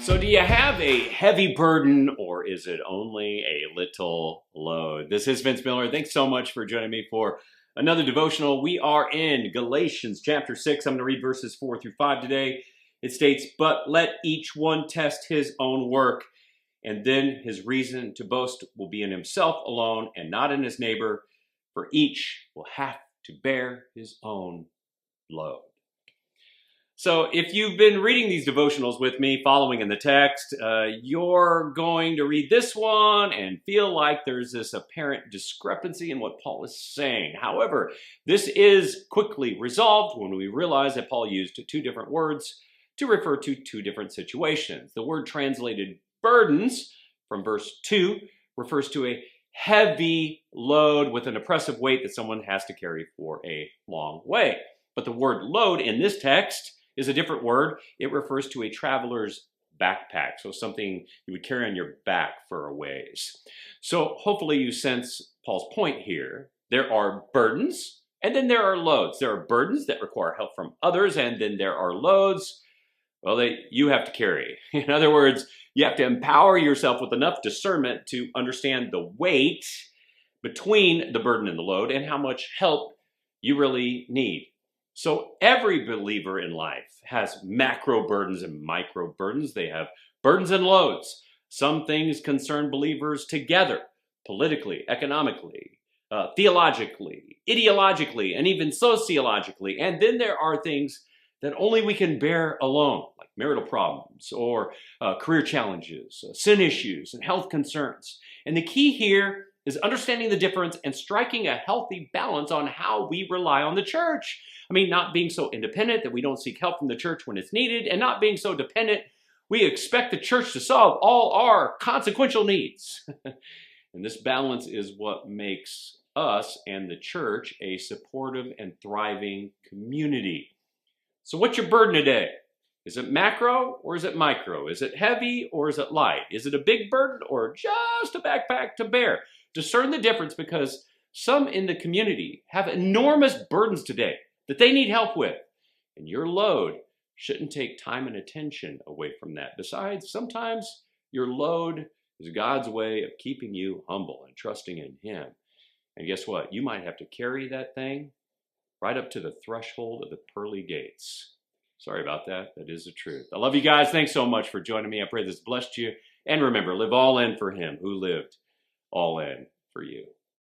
So do you have a heavy burden or is it only a little load? This is Vince Miller. Thanks so much for joining me for another devotional. We are in Galatians chapter 6. I'm going to read verses 4 through 5 today. It states, "But let each one test his own work, and then his reason to boast will be in himself alone and not in his neighbor, for each will have to bear his own load." So if you've been reading these devotionals with me, following in the text, you're going to read this one and feel like there's this apparent discrepancy in what Paul is saying. However, this is quickly resolved when we realize that Paul used two different words to refer to two different situations. The word translated burdens from verse 2 refers to a heavy load with an oppressive weight that someone has to carry for a long way. But the word load in this text is a different word. It refers to a traveler's backpack, so something you would carry on your back for a ways. So hopefully you sense Paul's point here. There are burdens, and then there are loads. There are burdens that require help from others, and then there are loads, well, that you have to carry. In other words, you have to empower yourself with enough discernment to understand the weight between the burden and the load and how much help you really need. So every believer in life has macro burdens and micro burdens. They have burdens and loads. Some things concern believers together, politically, economically, theologically, ideologically, and even sociologically. And then there are things that only we can bear alone, like marital problems or career challenges, sin issues, and health concerns. And the key here is understanding the difference and striking a healthy balance on how we rely on the church. I mean, not being so independent that we don't seek help from the church when it's needed, and not being so dependent we expect the church to solve all our consequential needs. And this balance is what makes us and the church a supportive and thriving community. So what's your burden today? Is it macro or is it micro? Is it heavy or is it light? Is it a big burden or just a backpack to bear? Discern the difference, because some in the community have enormous burdens today that they need help with. And your load shouldn't take time and attention away from that. Besides, sometimes your load is God's way of keeping you humble and trusting in Him. And guess what? You might have to carry that thing right up to the threshold of the pearly gates. Sorry about that. That is the truth. I love you guys. Thanks so much for joining me. I pray this blessed you. And remember, live all in for Him who lived all in for you.